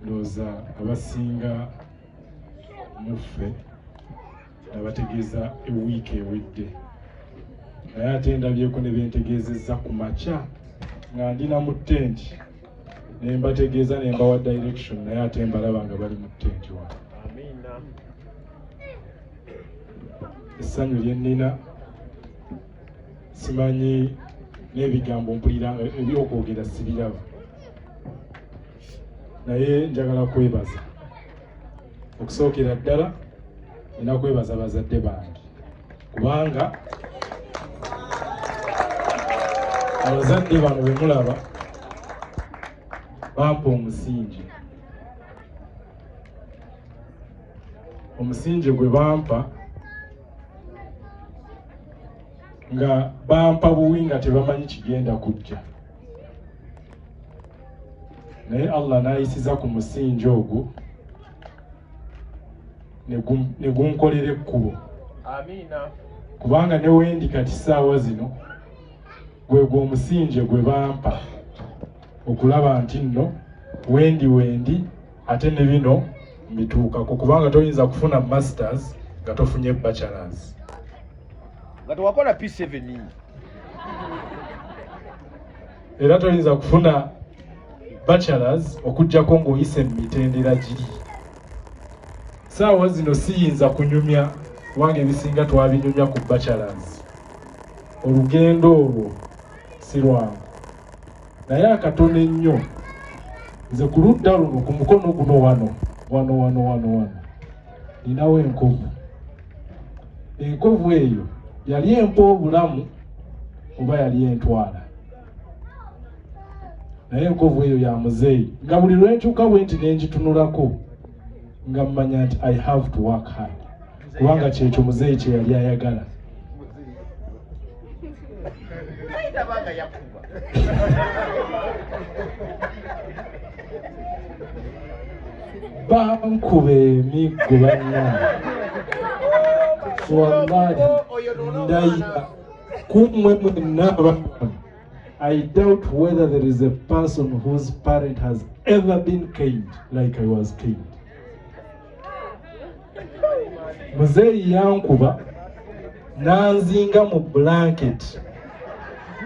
ndoza abasinga muffe abategeeza ewiiki ewedde naye ate ndabyeko ne bentegeezezza ku makya nga ndina mu tenti ne mbategeeza ne mbawa direction naye ate mbalaba nga bali mu tenti wano. Essanyu lye nnina simanyi n'ebigambo mpulira ebyokwogera sibiraba naye njagala kwebaza okusookera ddala nina kwebaza bazadde bange kubanga abazadde bano bwe mulaba bampa omusingi gwe bampa nga bampa buwi nga tebamanyi kigenda kujja naye Allah n'ayisiza ku musingi ogwo ne gunkolera ekkubo. Kubanga ne wendi kati ssaawa zino gwegwo omusingi gwe bampa okulaba nti nno wendi ate ne bino mbituukako kubanga toyinza kufuna masters nga tofunye bachelors nga tewakola P7 era toyinza kufuna bachelors okujjako ng'oyise mu mitendera giri. Saawa zino siyinza kunyumya kubanga ebisinga twabinyumya ku bachelors. Olugendo olwo si lwangu naye akatono ennyo nze ku ludda luno ku mukono guno wano ninawo enkovu eyo yali empa obulamu oba yali entwala naye enkovu eyo ya muzeeyi nga buli lwentuuka bwe nti nengitunulako nga mmanya nti I have to work hard kubanga kyekyo muzeeyi kye yali ayagala. Bankuba emiggo bannange wallahi ndayira kumwe mwenna abamu. I doubt whether there is a person whose parent has ever been caned like I was caned. Muzeeyi yankuba nanzinga mu blanket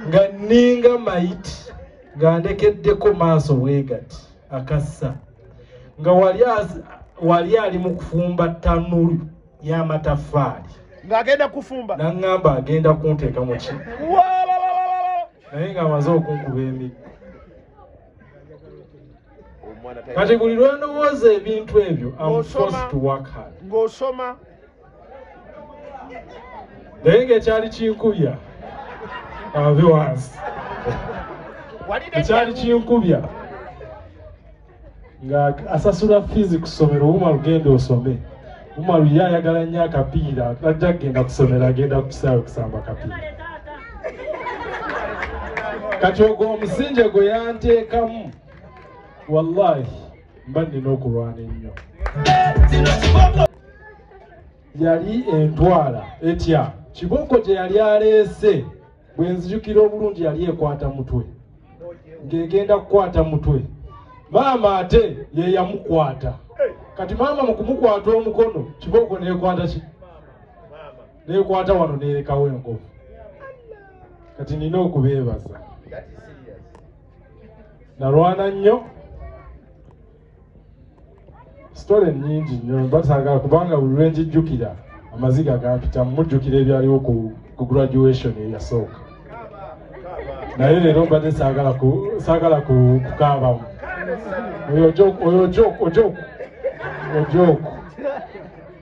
nga ninga maiti nga ndekeddeko maaso bwegati akassa nga wali ali mu kufumba tanulu y'amataffaali ng'agenda kufumba n'aŋŋamba agenda kunteeka mu ki naye ng'amaze okunkuba emiggo. Kati buli lwe ndowooza ebintu ebyo I'm forced to work hard. Ng'osoma naye ng'ekyali kinkubya ave wansi ekyali kinkubya nga asasula fizi ku ssomero Umaru genda osome. Umaru ye ayagala nnyo akapiira ajja kgenda kusomera agenda ku kisaawe kusamba kapiira. Kati ogwo omusingi gwe yanteekamu wallahi mba nnina okulwana ennyo. Yali entwala etya kiboko gye yali aleese bwe nzijukira obulungi yali ekwata mutwe ng'egenda kukwata mutwe maama ate ye yamukwata. Kati maama mu kumukwata omukono kiboko neekwata ki neekwata wano neerekawo enkovu. Kati nina okubeebaza nalwana nnyo. Story nnyingi nnyo basaagala kubanga buli lwe njijjukira amaziga gampita mujjukira ebyaliwo ku graduation eyasooka naye leero mbadde saagala kukaabamu oyo ojoku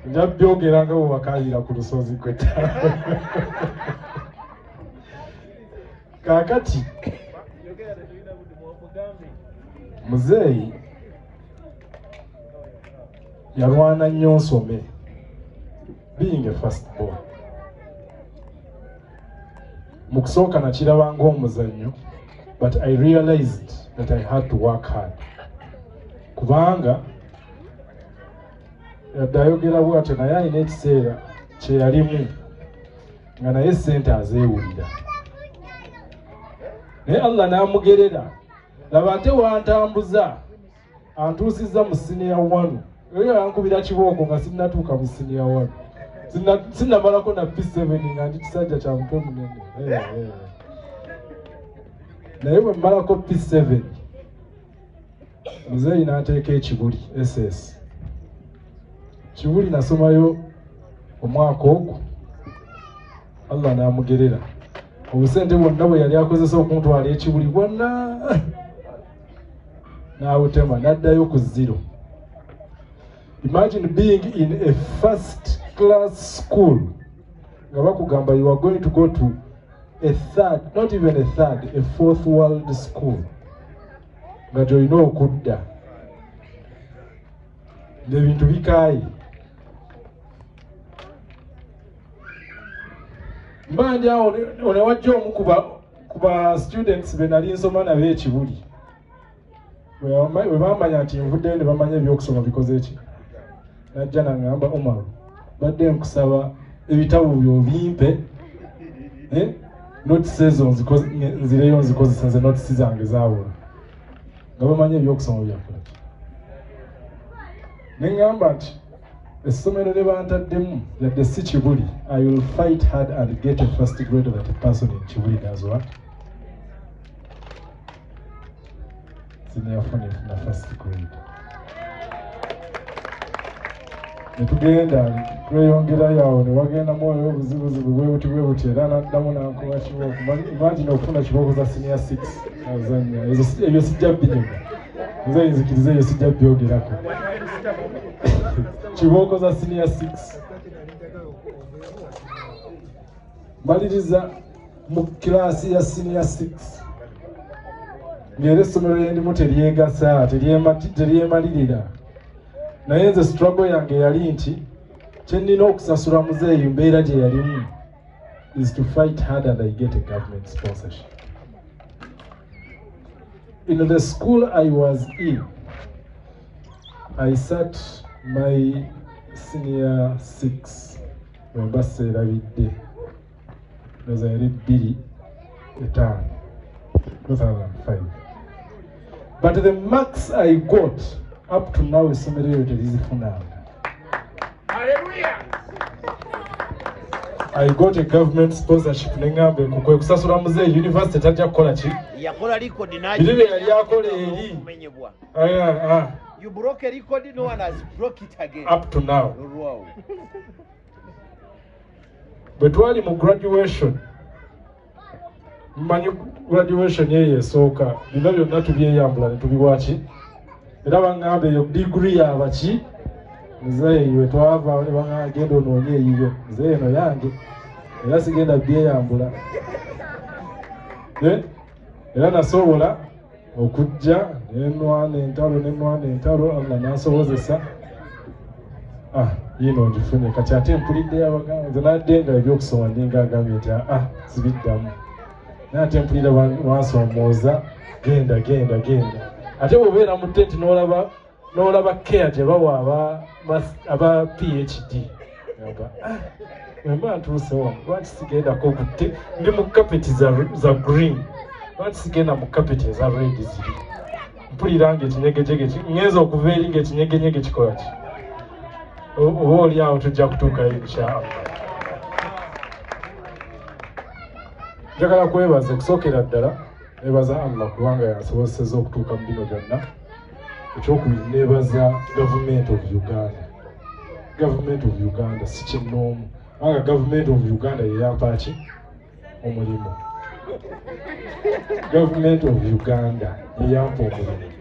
nja byogera nga bwe bakaalira ku lusozi kweta. Kaakati muzeeyi yalwana nnyo nsome being a first born. Mu kusooka nakiraba ng'omuzannyo but I realized that I had to work hard kubanga yadde ayogera bw'atyo naye alina ekiseera kye yalimu nga naye ssente azeewulira naye Allah n'amugerera laba ate wantambuza antuusizza mu senior 1 eyo yankubira kibooko nga sinnatuuka mu senior 1 sinnamalako na P7 nga ndi kisajja kya mutwe munene naye bwe mmalako P7 muzeeyi n'ateeka ekibuli SS kibuli nasomayo omwaka ogwo Allah n'amugerera obusente bwonna bwe yali akozesa okuntwala ekibuli bwonna n'abutema n'addayo ku 0. Imagine being in a first class school nga bakugamba you are going to go to a third, not even a third, a fourth world school nga gy'olina okudda ng'ebintu bikaayi. Mbanja one wajja omu kuba students be nali nsoma nabo ekibuli bwe bamanya nti nvuddeyo ne bamanya ebyokusoma bikoze eki najja nangamba Omar badde nkusaba ebitabo byo bimpe notes ezo nzireyo nzikozesa nze notes zange zaabula nga bamanya ebyokusoma byakola neŋŋamba nti essomero lye bantaddemu yadde si kibuli I will fight hard and get a first grade that a person in Kibuli does what? Senior na first grade. Netugenda tweyongerayo awo ne wagenda mwoyo obuzibuzibu bwe buti era n'addamu n'ankuba kibooko. Imagine okufuna kibooko za senior 6 azanya ebyo sijja binyuma nze nzikiriza ebyo sijja byogerako kibooko za senior 6 maliriza mu kilaasi ya senior 6 ng'era essomero lye ndimu teryegasa teryemalirira naye nze struggle yange yali nti kye nnina okusasula muzeeyi mbeera gye yalimu is to fight hard and I get a government sponsorship. In the school I was in, I sat my senior 6 when baseera bidde ndoza yali 2005. But the marks I got up to now essomero eryo terizifunanga. Hallelujah. I got a government sponsorship nengambe kwe kusasula muzeeyi university tajja kukola ki Yakola record na biribe yali akola eri kumenyebwa. You broke a record, no one has broke it again. Up to now. Wow. But twali mu graduation mmanyi graduation yeyo esooka bino byonna tubyeyambula ne tubiwaki era baŋŋamba eyo degree yabaki muzeeyi we twava ne baŋŋamba genda onoonye eyiyo muzeeyi eno yange era sigenda byeyambula era nasobola okujja nenwana entalo Allah n'ansobozesa yino ngifunye kati ate mpulidde abagamba nze nadde nga ebyokusoma ndinga agambye nti sibiddamu naye ate mpulira wansoomooza genda ate bw'obeera mu ttenti n'olaba care gye bawa aba PhD wemba ntuuse wano lwaki sigendako kutte ndi mu kapeti za green lwaki sigenda mu kapeti eza red ziri mpulira ng'ekinyegejege ngenza okuva eri ng'ekinyegenyege kikola ki oba oli awo tujja kutuukayo inshallah. Njagala kwebaza okusookera ddala nebaza Allah kubanga yansobozesezza okutuuka mu bino byonna. Ekyokubiri nebaza Government of Uganda si kinnoomu kubanga Government of Uganda yeyampa ki omulimu. Government of Uganda yeyampa omulimu.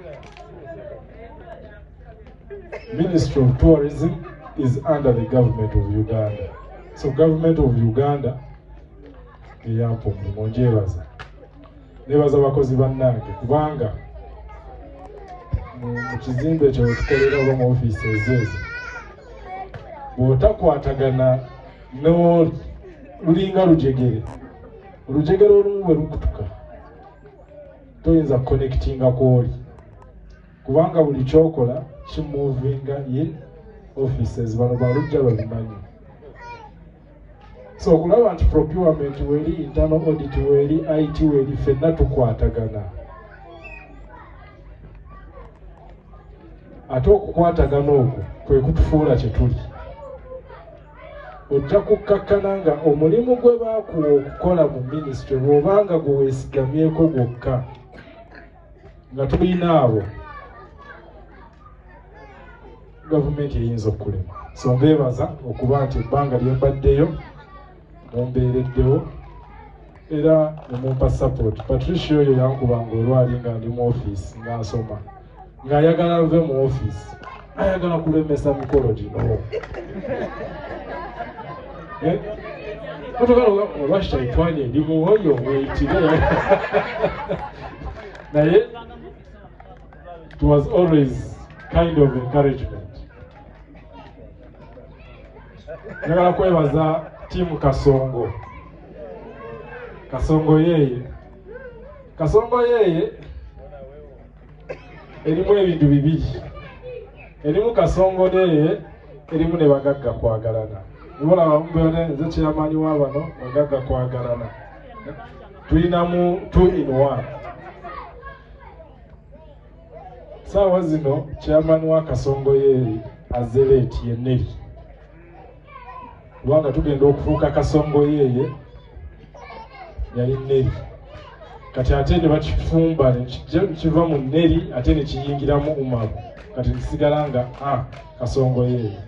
Ministry of Tourism is under the Government of Uganda. So Government of Uganda yeyampa omulimu njebaza. Nebaza bakozi bannange kubanga mu kizimbe kyo tukolera oba mu offices ezo bw'otakwatagana lulinga lujegere olumu bwe lukutuka toyinza connectinga kwoli kubanga buli kyokola kimuvinga in offices bano balujja babimanyi. So okulaba nti procurement weri, internal audit weri, IT weri, ffenna tukwatagana. ate okukwatagana okwo kwe kutufuula kye tuli. Ojja kukkakkana nga omulimu gwe baakuwa okukola mu minisitule bw'obanga gwe weesigamyeko gwokka nga tulina abo, gavumenti eyinza okulema. So mbeebaza okuba nti ebbanga lye mbaddeyo mumbeereddewo era ne mumpa support. Patricia oyo yankubanga olwali nga ndi mu ofiisi nga nsoma, ng'ayagala nve mu ofiisi, ayagala kulemesa mikolo gino. Olwakita etwani eri muwoyo weitire. Naye it was always kind of encouragement. Njagala kwebaza tiimu Kasongo. Kasongo yeye erimu ebintu bibiri. Erimu Kasongo yeye erimu ne bagagga kwagalana. Nibola bamubone nze kyamaanyi wa bano bagagga kwagalana. Tulinamu 2 in 1. Saawa zino kyamaanyi wa Kasongo yeye azeleeti yeneri. Kubanga tugenda okufuuka Kasongo yeye yali Neri. Kati ate ne bakifumba kiva mu Neri ate ne kiyingiramu Umaru. Kati nsigala nga Kasongo yeye.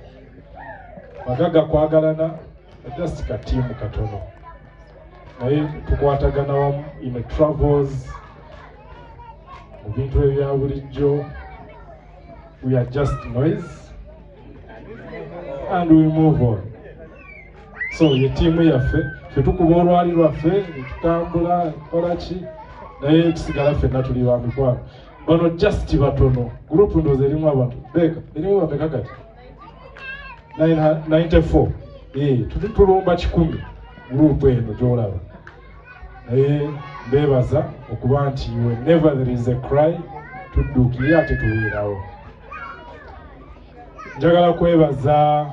Bagagga kwagalana just ka tiimu katono. Naye tukwatagana wamu in travels, mu bintu ebya bulijjo. We are just noise and we move on. So ye tiimu yaffe ffe tukuba olwali lwaffe tutambula kola ki naye tusigala ffenna tuli ba mikwano. Bano just batono gurupu ndoozi erimu abantu beka erimu bameka kati 94 tulumba 10 gurupu eno gy'olaba. Naye mbeebaza okuba nti whenever there is a cry tudduukire ate tubeerawo. Njagala kwebaza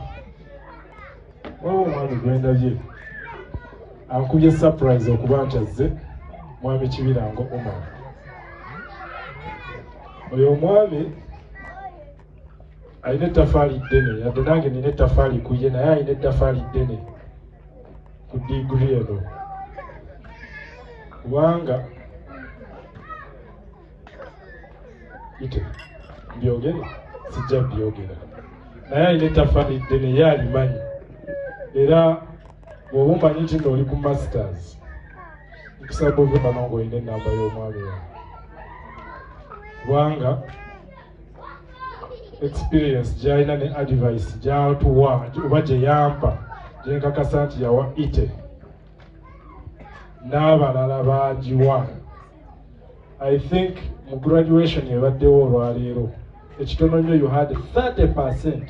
omwami gwendabye ankubye surprise okuba nti azze mwami Kibirango Omar. Oyo omwami alina ettafaali ddene, yadde nange nina ettafaali ku ye, naye alina ettafaali ddene ku diguri eno. Kubanga ite mbyogere sijja byogera, naye alina ettafaali ddene ye alimanyi. Era bw'oba omanyi nti n'oli ku masters nkusaba ove bano ng'olina ennamba y'omwami wawe, kubanga experience gy'alina ne advice gy'atuwa oba gye yampa gye nkakasa nti yawa ite n'abalala baagiwa. I think mu graduation ebaddewo olwaleero ekitono nnyo you had 30%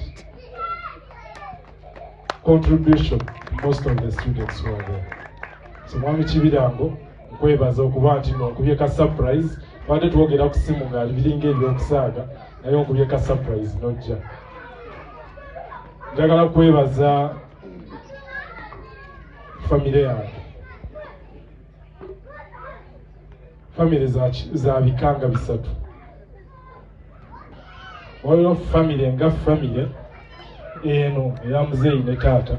contribution to most of the students who are there. So mwami Kibirango nkwebaza okuba nti nonkubye ka surprise, badde twogera ku simu nga biringa ebyokusaaga naye onkubye ka surprise nojja. Njagala kwebaza famire yange, famire za bikanga bisatu. Waliwo famire nga famire eno eya muzeeyi ne taata,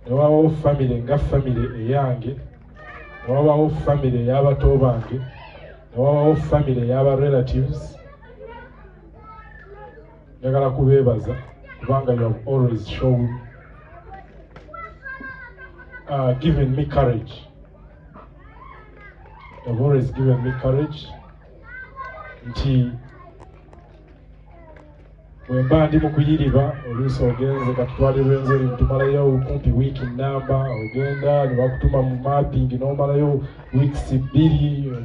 ne wabaawo famire nga famire eyange, ne wabaawo famire ey'abato bange, ne wabaawo famire ey'aba relatives. Njagala kubeebaza kubanga you have always shown given me courage. You have always given me courage. Nti bwemba ndi mu kuyiriba oluusi ogenze katutwale Rwenzori ntumalayo kumpi wiiki nnamba, ogenda ne bakutuma mu mapping n'omalayo weeks 2.